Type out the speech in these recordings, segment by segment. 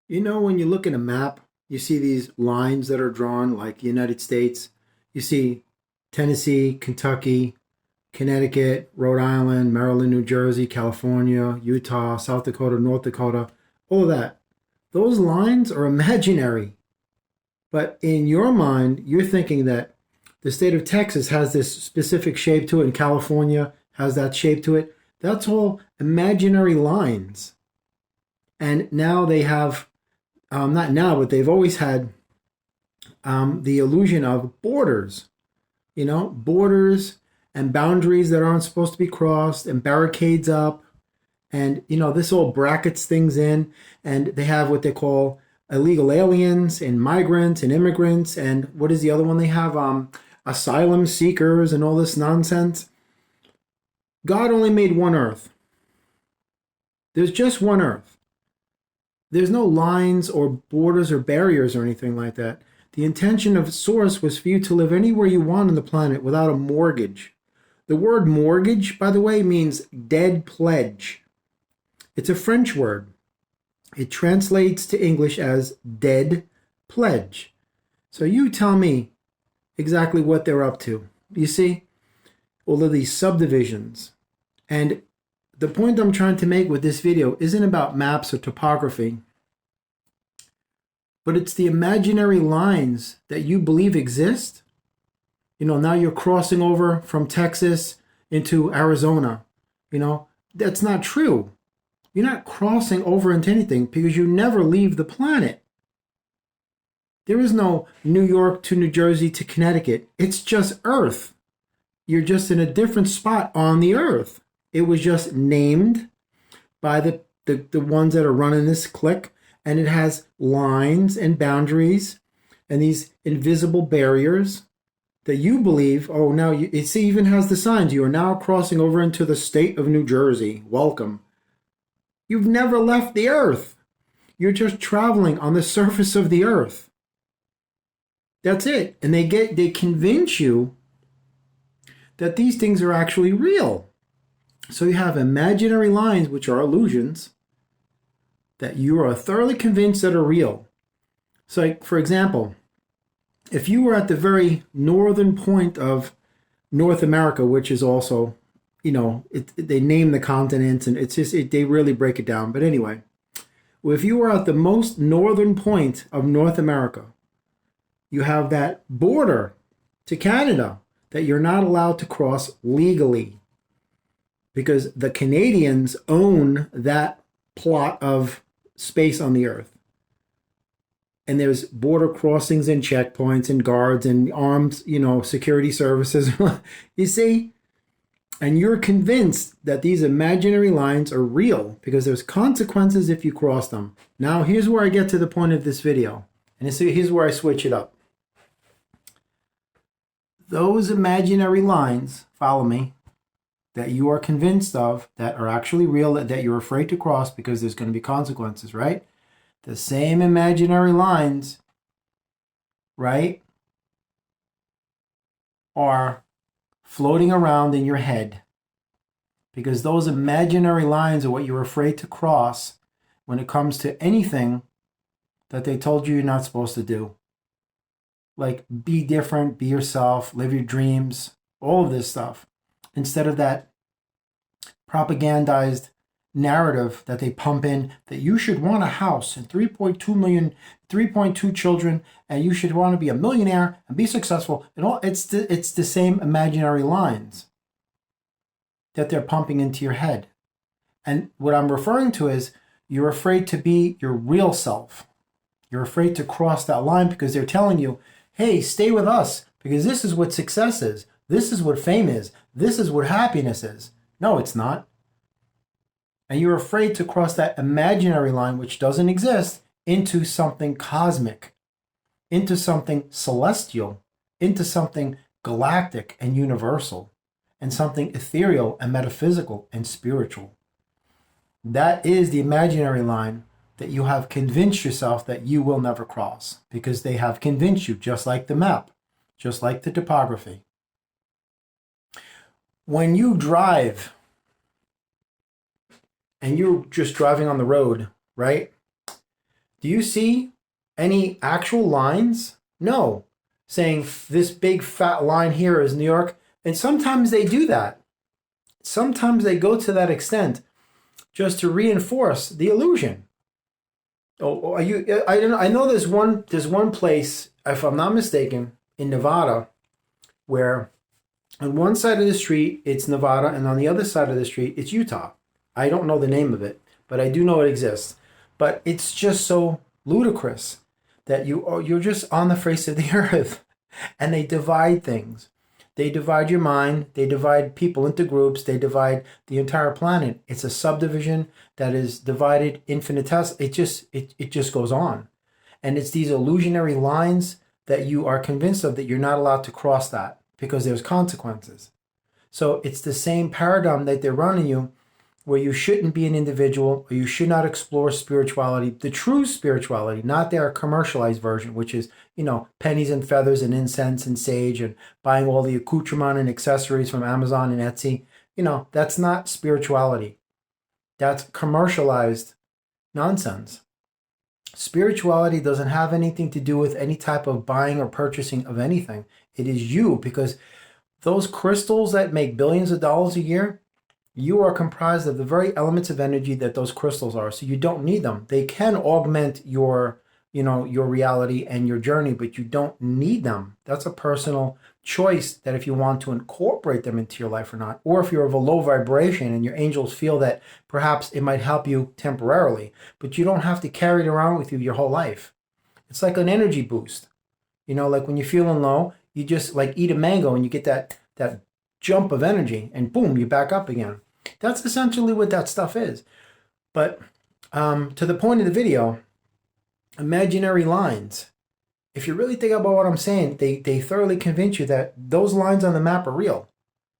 You know, when you look at a map, you see these lines that are drawn like the United States. You see Tennessee, Kentucky, Connecticut, Rhode Island, Maryland, New Jersey, California, Utah, South Dakota, North Dakota, all of that. Those lines are imaginary. But in your mind, you're thinking that the state of Texas has this specific shape to it and California has that shape to it. That's all imaginary lines. And now they have, not now, but they've always had the illusion of borders, borders and boundaries that aren't supposed to be crossed and barricades up. And, this all brackets things in. And they have what they call illegal aliens and migrants and immigrants. And what is the other one they have? Asylum seekers and all this nonsense. God only made one earth. There's just one earth. There's no lines or borders or barriers or anything like that. The intention of Source was for you to live anywhere you want on the planet without a mortgage. The word mortgage, by the way, means dead pledge. It's a French word. It translates to English as dead pledge. So you tell me exactly what they're up to. You see, all of these subdivisions. And the point I'm trying to make with this video isn't about maps or topography, but it's the imaginary lines that you believe exist. Now you're crossing over from Texas into Arizona. That's not true. You're not crossing over into anything because you never leave the planet. There is no New York to New Jersey to Connecticut. It's just Earth. You're just in a different spot on the Earth. It was just named by the ones that are running this clique, and it has lines and boundaries and these invisible barriers that you believe, oh, now it even has the signs. You are now crossing over into the state of New Jersey. Welcome. You've never left the Earth. You're just traveling on the surface of the Earth. That's it. And they convince you that these things are actually real. So you have imaginary lines, which are illusions, that you are thoroughly convinced that are real. So, like, for example, if you were at the very northern point of North America, which is also, they name the continents and they really break it down. But anyway, if you were at the most northern point of North America, you have that border to Canada that you're not allowed to cross legally because the Canadians own that plot of space on the Earth. And there's border crossings and checkpoints and guards and armed, security services. You see? And you're convinced that these imaginary lines are real because there's consequences if you cross them. Now, here's where I get to the point of this video. And here's where I switch it up. Those imaginary lines, follow me, that you are convinced of, that are actually real, that you're afraid to cross because there's going to be consequences, right? The same imaginary lines, right, are floating around in your head because those imaginary lines are what you're afraid to cross when it comes to anything that they told you you're not supposed to do. Like, be different, be yourself, live your dreams, all of this stuff. Instead of that propagandized narrative that they pump in that you should want a house and 3.2 children, and you should want to be a millionaire and be successful. And all it's the same imaginary lines that they're pumping into your head. And what I'm referring to is you're afraid to be your real self. You're afraid to cross that line because they're telling you, hey, stay with us because this is what success is. This is what fame is. This is what happiness is. No, it's not. And you're afraid to cross that imaginary line, which doesn't exist, into something cosmic, into something celestial, into something galactic and universal, and something ethereal and metaphysical and spiritual. That is the imaginary line that you have convinced yourself that you will never cross, because they have convinced you, just like the map, just like the topography. When you drive and you're just driving on the road, right? Do you see any actual lines? No. Saying this big fat line here is New York. And sometimes they do that. Sometimes they go to that extent just to reinforce the illusion. Oh, are you? I don't know. I know there's one place, if I'm not mistaken, in Nevada, where on one side of the street it's Nevada, and on the other side of the street it's Utah. I don't know the name of it, but I do know it exists. But it's just so ludicrous that you're just on the face of the earth, and they divide things. They divide your mind. They divide people into groups. They divide the entire planet. It's a subdivision that is divided infinitesimal. It just goes on, and it's these illusionary lines that you are convinced of that you're not allowed to cross that because there's consequences. So it's the same paradigm that they're running you, where you shouldn't be an individual, or you should not explore spirituality, the true spirituality, not their commercialized version, which is, pennies and feathers and incense and sage and buying all the accoutrement and accessories from Amazon and Etsy. That's not spirituality. That's commercialized nonsense. Spirituality doesn't have anything to do with any type of buying or purchasing of anything. It is you, because those crystals that make billions of dollars a year, you are comprised of the very elements of energy that those crystals are. So you don't need them. They can augment your reality and your journey, but you don't need them. That's a personal choice, that if you want to incorporate them into your life or not, or if you're of a low vibration and your angels feel that perhaps it might help you temporarily, but you don't have to carry it around with you your whole life. It's like an energy boost. Like when you're feeling low, you just like eat a mango and you get that jump of energy, and boom, you're back up again. That's essentially what that stuff is. But to the point of the video, imaginary lines. If you really think about what I'm saying, they thoroughly convince you that those lines on the map are real.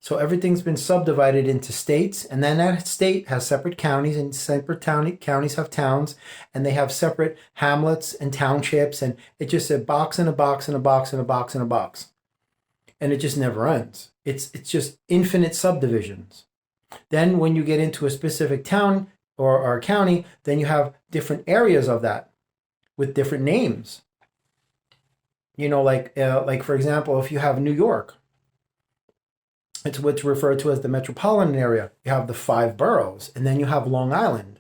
So everything's been subdivided into states, and then that state has separate counties, and separate counties have towns, and they have separate hamlets and townships, and it's just a box and a box and a box and a box and a box. And it just never ends. It's just infinite subdivisions. Then when you get into a specific town or county, then you have different areas of that with different names. Like for example, if you have New York, it's what's referred to as the metropolitan area. You have the 5 boroughs, and then you have Long Island.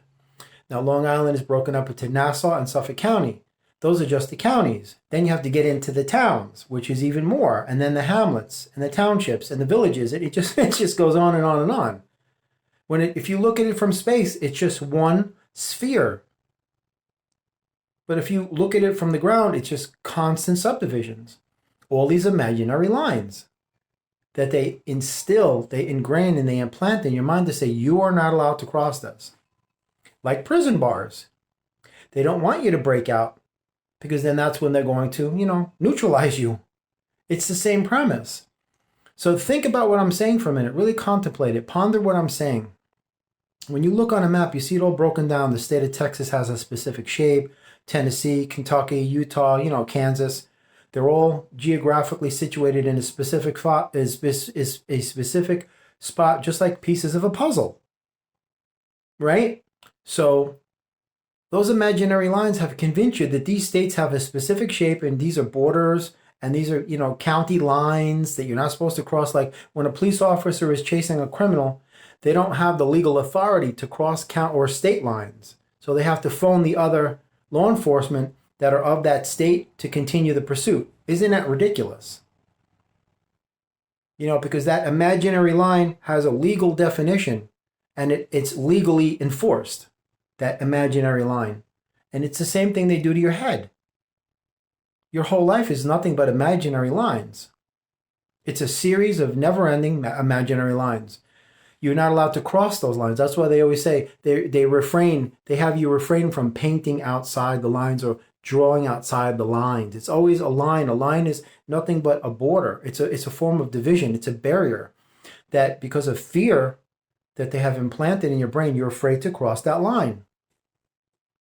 Now, Long Island is broken up into Nassau and Suffolk County. Those are just the counties. Then you have to get into the towns, which is even more, and then the hamlets and the townships and the villages. It just goes on and on and on. If you look at it from space, it's just one sphere. But if you look at it from the ground, it's just constant subdivisions. All these imaginary lines that they ingrain, and they implant in your mind to say, you are not allowed to cross this. Like prison bars. They don't want you to break out, because then that's when they're going to, neutralize you. It's the same premise. So think about what I'm saying for a minute. Really contemplate it. Ponder what I'm saying. When you look on a map, you see it all broken down. The state of Texas has a specific shape. Tennessee, Kentucky, Utah, Kansas. They're all geographically situated in a specific spot, is a specific spot, just like pieces of a puzzle. Right? So those imaginary lines have convinced you that these states have a specific shape, and these are borders, and these are, county lines that you're not supposed to cross. Like when a police officer is chasing a criminal, they don't have the legal authority to cross count or state lines. So they have to phone the other law enforcement that are of that state to continue the pursuit. Isn't that ridiculous? Because that imaginary line has a legal definition, and it's legally enforced, that imaginary line. And it's the same thing they do to your head. Your whole life is nothing but imaginary lines. It's a series of never-ending imaginary lines. You're not allowed to cross those lines. That's why they always say they have you refrain from painting outside the lines or drawing outside the lines. It's always a line. A line is nothing but a border. It's a form of division. It's a barrier that, because of fear that they have implanted in your brain, you're afraid to cross that line.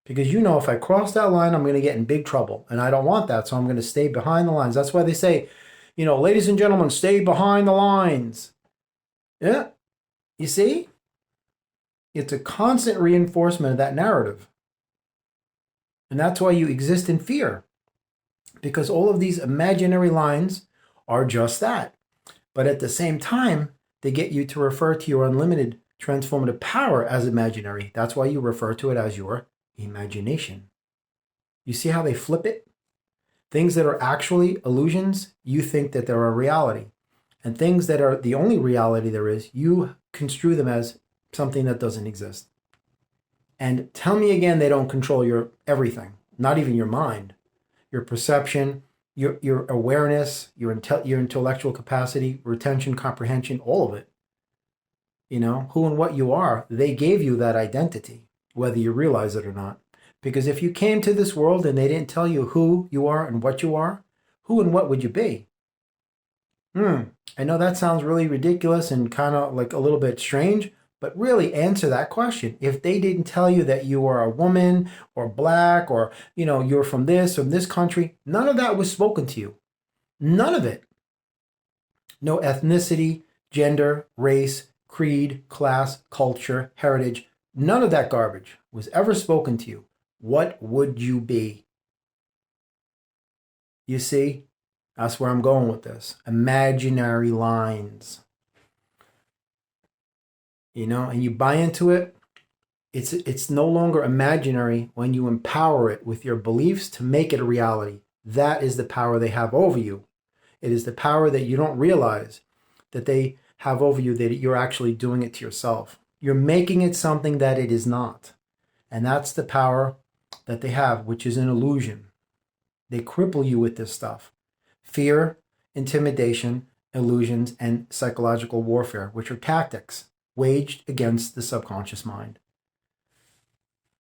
Because if I cross that line, I'm going to get in big trouble. And I don't want that, so I'm going to stay behind the lines. That's why they say, ladies and gentlemen, stay behind the lines. Yeah. You see? It's a constant reinforcement of that narrative. And that's why you exist in fear, because all of these imaginary lines are just that. But at the same time, they get you to refer to your unlimited transformative power as imaginary. That's why you refer to it as your imagination. You see how they flip it? Things that are actually illusions, you think that they're a reality. And things that are the only reality there is, you construe them as something that doesn't exist. And tell me again they don't control your everything, not even your mind, your perception, your awareness, your intellectual capacity, retention, comprehension, all of it. You know, who and what you are, they gave you that identity, whether you realize it or not. Because if you came to this world and they didn't tell you who you are and what you are, who and what would you be? I know that sounds really ridiculous and kind of like a little bit strange, but really answer that question. If they didn't tell you that you are a woman or black or, you're from this country, none of that was spoken to you. None of it. No ethnicity, gender, race, creed, class, culture, heritage, none of that garbage was ever spoken to you. What would you be? You see, that's where I'm going with this. Imaginary lines. And you buy into it. It's no longer imaginary when you empower it with your beliefs to make it a reality. That is the power they have over you. It is the power that you don't realize that they have over you, that you're actually doing it to yourself. You're making it something that it is not. And that's the power that they have, which is an illusion. They cripple you with this stuff. Fear, intimidation, illusions, and psychological warfare, which are tactics waged against the subconscious mind.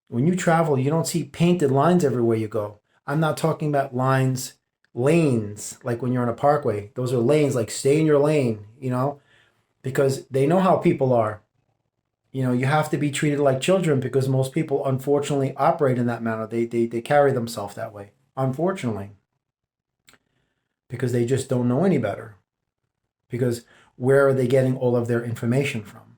When you travel, you don't see painted lines everywhere you go. I'm not talking about lanes, like when you're on a parkway. Those are lanes, like stay in your lane, because they know how people are. You have to be treated like children because most people, unfortunately, operate in that manner. They carry themselves that way, unfortunately, because they just don't know any better. Because where are they getting all of their information from?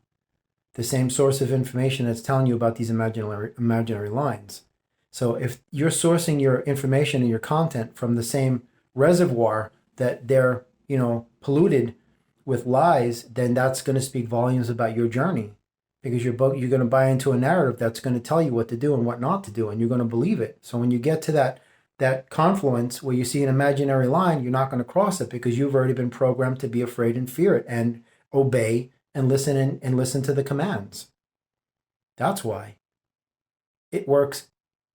The same source of information that's telling you about these imaginary lines. So if you're sourcing your information and your content from the same reservoir that they're, polluted with lies, then that's going to speak volumes about your journey. Because you're going to buy into a narrative that's going to tell you what to do and what not to do, and you're going to believe it. So when you get to that confluence where you see an imaginary line, you're not going to cross it because you've already been programmed to be afraid and fear it and obey and listen to the commands. That's why. It works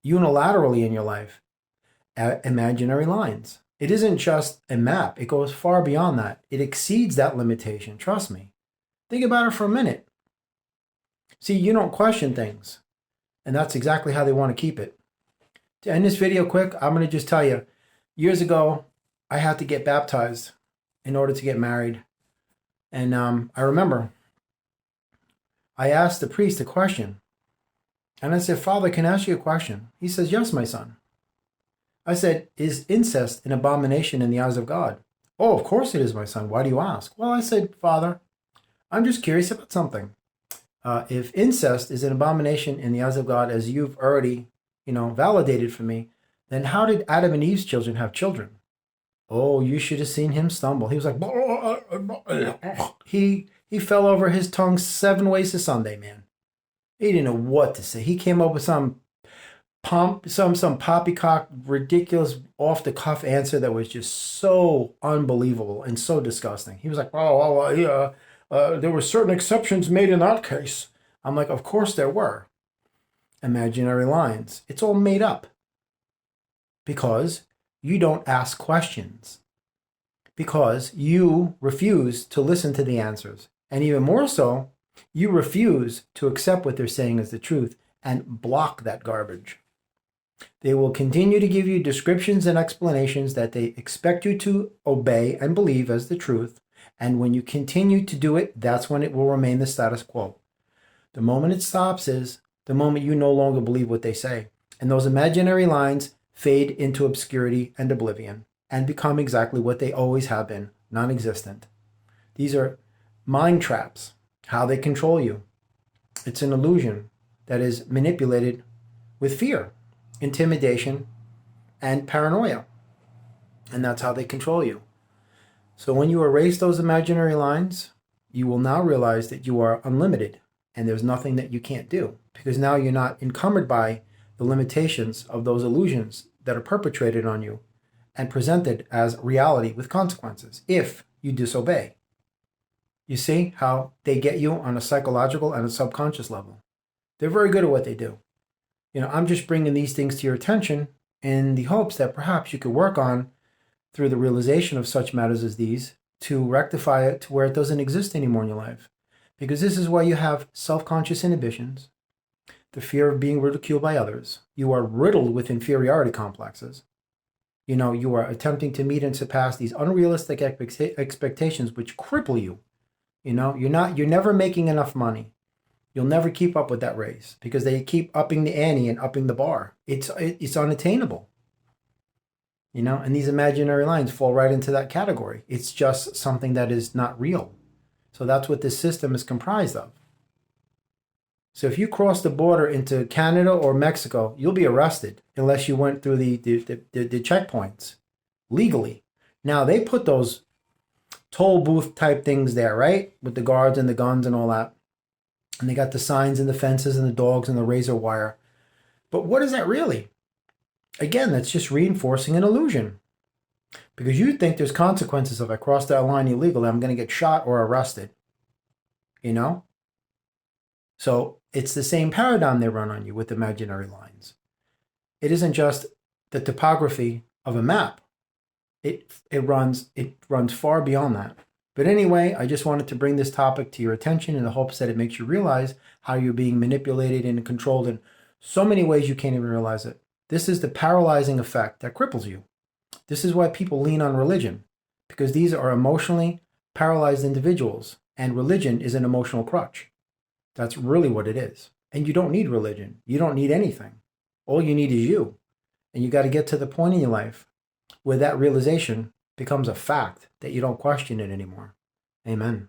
unilaterally in your life. Imaginary lines. It isn't just a map. It goes far beyond that. It exceeds that limitation. Trust me. Think about it for a minute. See, you don't question things. And that's exactly how they want to keep it. To end this video quick, I'm going to just tell you, years ago, I had to get baptized in order to get married. And I remember I asked the priest a question. And I said, Father, can I ask you a question? He says, yes, my son. I said, is incest an abomination in the eyes of God? Oh, of course it is, my son. Why do you ask? Well, I said, Father, I'm just curious about something. If incest is an abomination in the eyes of God, as you've already, validated for me, then how did Adam and Eve's children have children? Oh, you should have seen him stumble. He was like, he fell over his tongue 7 ways to Sunday, man. He didn't know what to say. He came up with some poppycock, ridiculous, off the cuff answer that was just so unbelievable and so disgusting. He was like, there were certain exceptions made in that case. I'm like, of course there were. Imaginary lines. It's all made up. Because you don't ask questions. Because you refuse to listen to the answers. And even more so, you refuse to accept what they're saying as the truth and block that garbage. They will continue to give you descriptions and explanations that they expect you to obey and believe as the truth. And when you continue to do it, that's when it will remain the status quo. The moment it stops is the moment you no longer believe what they say. And those imaginary lines fade into obscurity and oblivion and become exactly what they always have been, non-existent. These are mind traps, how they control you. It's an illusion that is manipulated with fear. intimidation, and paranoia. And that's how they control you. So when you erase those imaginary lines, you will now realize that you are unlimited and there's nothing that you can't do, because now you're not encumbered by the limitations of those illusions that are perpetrated on you and presented as reality with consequences if you disobey. You see how they get you on a psychological and a subconscious level. They're very good at what they do. I'm just bringing these things to your attention in the hopes that perhaps you could work on, through the realization of such matters as these, to rectify it to where it doesn't exist anymore in your life. Because this is why you have self-conscious inhibitions, the fear of being ridiculed by others. You are riddled with inferiority complexes. You are attempting to meet and surpass these unrealistic expectations which cripple you. You're never making enough money. You'll never keep up with that race because they keep upping the ante and upping the bar. It's unattainable. And these imaginary lines fall right into that category. It's just something that is not real. So that's what this system is comprised of. So if you cross the border into Canada or Mexico, you'll be arrested unless you went through the checkpoints legally. Now, they put those toll booth type things there, right? With the guards and the guns and all that. And they got the signs and the fences and the dogs and the razor wire. But what is that really? Again, that's just reinforcing an illusion. Because you think there's consequences if I cross that line illegally, I'm going to get shot or arrested. So it's the same paradigm they run on you with imaginary lines. It isn't just the topography of a map. It runs far beyond that. But anyway, I just wanted to bring this topic to your attention in the hopes that it makes you realize how you're being manipulated and controlled in so many ways you can't even realize it. This is the paralyzing effect that cripples you. This is why people lean on religion, because these are emotionally paralyzed individuals, and religion is an emotional crutch. That's really what it is. And you don't need religion. You don't need anything. All you need is you. And you got to get to the point in your life where that realization becomes a fact, that you don't question it anymore. Amen.